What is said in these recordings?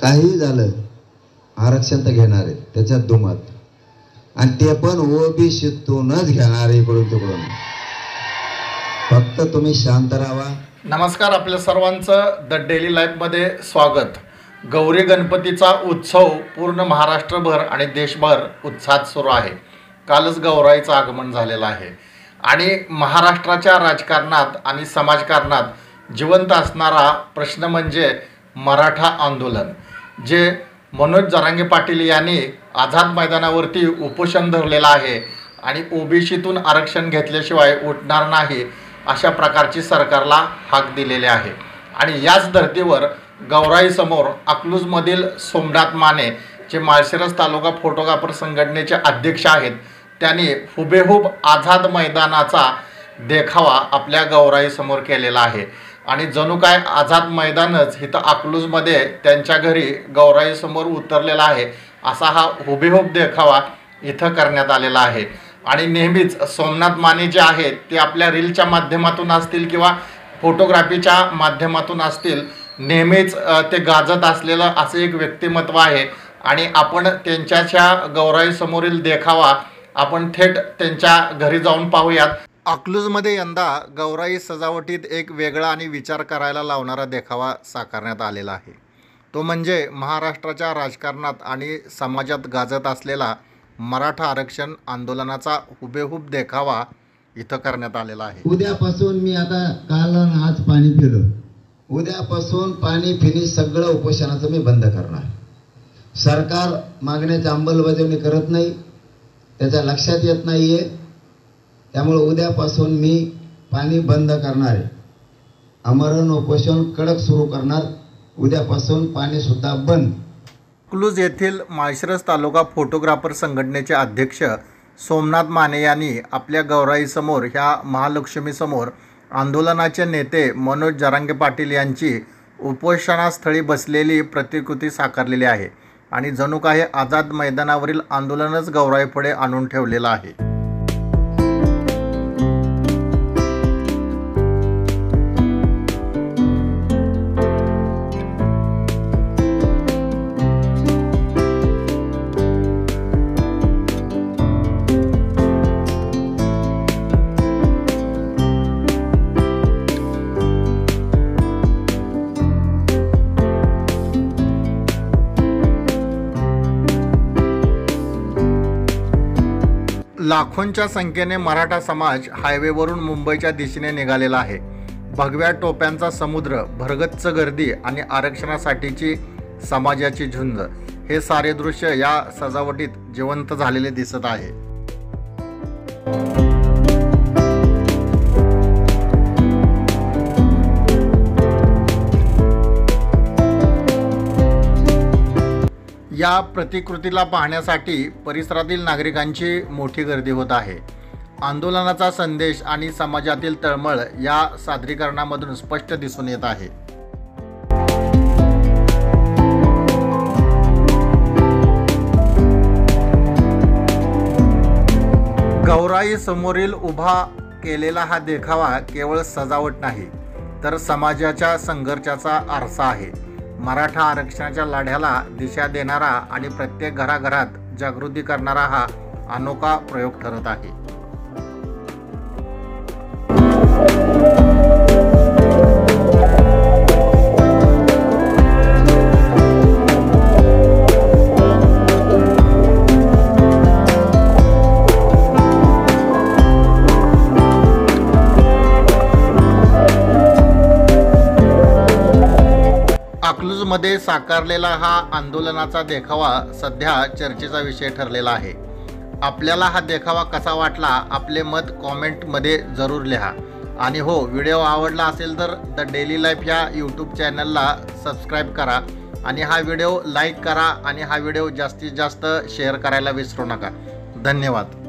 काही झालं आरक्षण तर घेणार आहे त्याच्यात दुमत, आणि ते पण ओबीसीतूनच घेणार आहे इकडून तिकडून. फक्त तुम्ही शांत राहा. नमस्कार, आपल्या सर्वांचं द डेली लाईफमध्ये स्वागत. गौरी गणपतीचा उत्सव पूर्ण महाराष्ट्रभर आणि देशभर उत्साहात सुरू आहे. कालच गौराईचं आगमन झालेलं आहे आणि महाराष्ट्राच्या राजकारणात आणि समाजकारणात जिवंत असणारा प्रश्न म्हणजे मराठा आंदोलन, जे मनोज जरांगे पाटील यांनी आझाद मैदानावरती उपोषण धरलेलं आहे आणि ओबीसीतून आरक्षण घेतल्याशिवाय उठणार नाही अशा प्रकारची सरकारला हाक दिलेली आहे. आणि याच धर्तीवर गौराईसमोर अकलूजमधील सोमनाथ माने, जे माळशिरस तालुका फोटोग्राफर संघटनेचे अध्यक्ष आहेत, त्यांनी हुबेहूब आझाद मैदानाचा देखावा आपल्या गौराईसमोर केलेला आहे. आणि जणू काय आझाद मैदानच इथं अकलूजमध्ये त्यांच्या घरी गौराईसमोर उतरलेला आहे, असा हा हुबेहूब देखावा इथं करण्यात आलेला आहे. आणि नेहमीच सोमनाथ माने जे आहेत ते आपल्या रीलच्या माध्यमातून असतील किंवा फोटोग्राफीच्या माध्यमातून असतील, नेहमीच ते गाजत असलेलं असं एक व्यक्तिमत्व आहे. आणि आपण त्यांच्याच्या गौराईसमोरील देखावा आपण थेट त्यांच्या घरी जाऊन पाहूयात. अकलूजमध्ये यंदा गौराई सजावटीत एक वेगळा आणि विचार करायला लावणारा देखावा साकारण्यात आलेला आहे. तो म्हणजे महाराष्ट्राच्या राजकारणात आणि समाजात गाजत असलेला मराठा आरक्षण आंदोलनाचा हुबेहूब देखावा इथं करण्यात आलेला आहे. उद्यापासून मी आता काल आज पाणी पिलं, उद्यापासून पाणी पिणी सगळं उपोषणाचं मी बंद करणार. सरकार मागण्याची अंमलबजावणी करत नाही, त्याच्या लक्षात येत नाहीये. त्यामुळे उद्यापासून मी पाणी बंद करणार आहे. आमरण उपोषण कडक सुरू करणार. उद्यापासून पाणी सुद्धा बंद. अकलूज येथील माळशिरस तालुका फोटोग्राफर संघटनेचे अध्यक्ष सोमनाथ माने यांनी आपल्या गौराईसमोर ह्या महालक्ष्मीसमोर आंदोलनाचे नेते मनोज जरांगे पाटील यांची उपोषणास्थळी बसलेली प्रतिकृती साकारलेली आहे. आणि जणू काही आझाद मैदानावरील आंदोलनच गौराईपुढे आणून ठेवलेलं आहे. लाखोंच्या संख्येने मराठा समाज हायवेवरून मुंबईच्या दिशेने निघालेला आहे. भगव्या टोप्यांचा समुद्र, भरगच्च गर्दी आणि आरक्षणासाठीची समाजाची झुंज, हे सारे दृश्य या सजावटीत जिवंत झालेले दिसत आहे. या प्रतिकृतीला पाहण्यासाठी परिसरातील नागरिकांची मोठी गर्दी होत आहे. आंदोलनाचा संदेश आणि समाजातील तळमळ या सादरीकरणामधून स्पष्ट दिसून येत आहे. गौराई समोरील उभा केलेला हा देखावा केवळ सजावट नाही, तर समाजाच्या संघर्षाचा आरसा आहे. मराठा आरक्षणाच्या लढ्याला दिशा देणारा आणि प्रत्येक घराघरात जागृती करणारा हा अनोखा प्रयोग ठरत आहे. अकलूजमध्ये साकारलेला हा आंदोलनाचा देखावा सध्या चर्चेचा विषय ठरलेला आहे. आपल्याला हा देखावा कसा वाटला, आपले मत कॉमेंटमध्ये जरूर लिहा. आणि हो, व्हिडिओ आवडला असेल तर द डेली लाईफ या यूट्यूब चॅनलला सबस्क्राईब करा आणि हा व्हिडिओ लाईक करा आणि हा व्हिडिओ जास्तीत जास्त शेअर करायला विसरू नका. धन्यवाद.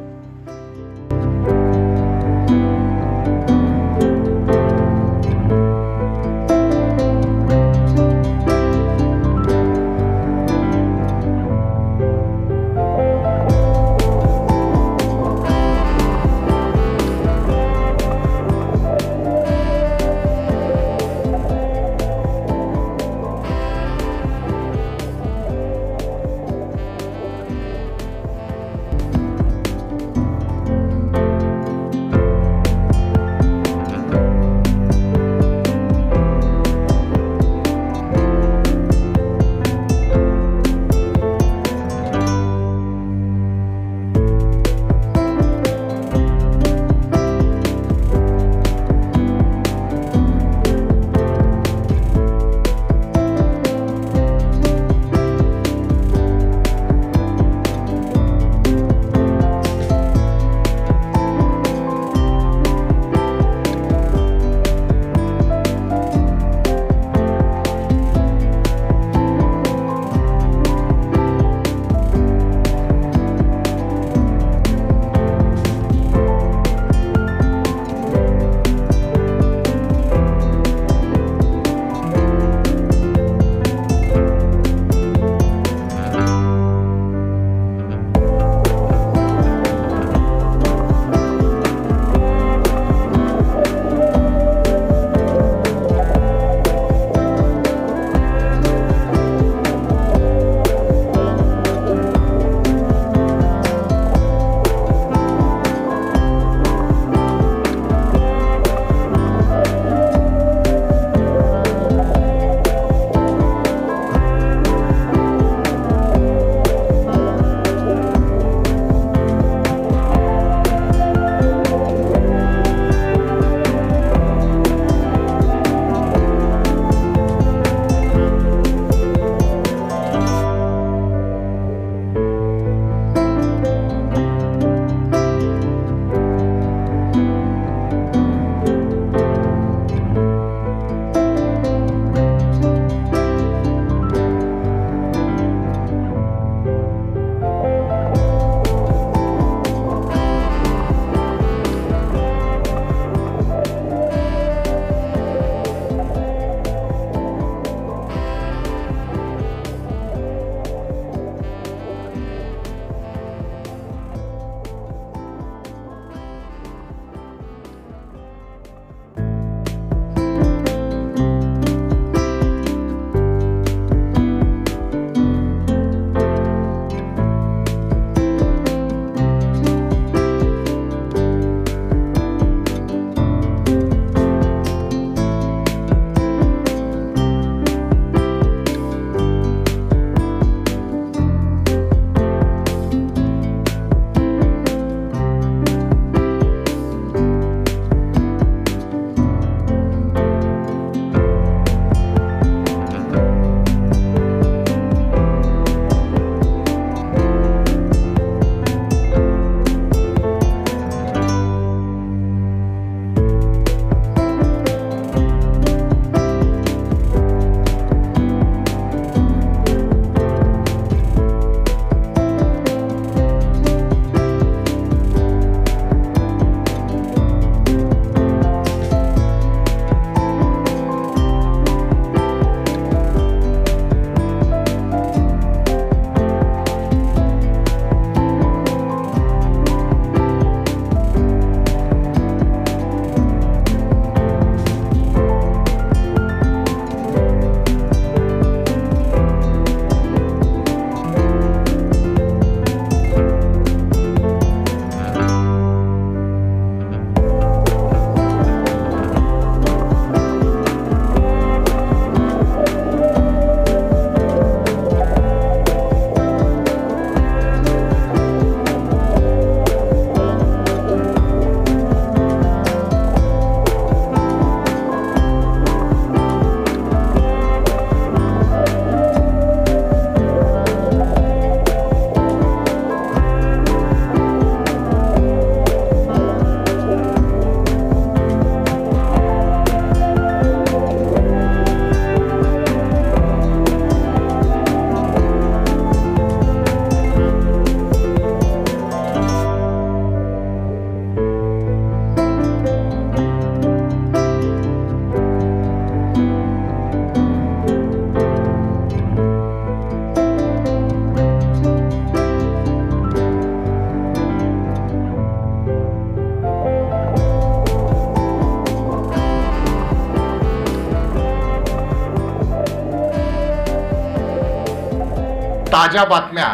ताज्या बातम्या,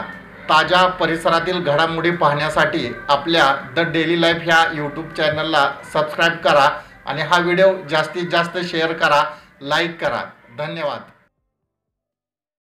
ताज्या परिसरातील घडामोडी पाहण्यासाठी आपल्या द डेली लाईफ ह्या यूट्यूब चॅनलला सबस्क्राईब करा आणि हा व्हिडिओ जास्तीत जास्त शेअर करा, लाईक करा. धन्यवाद.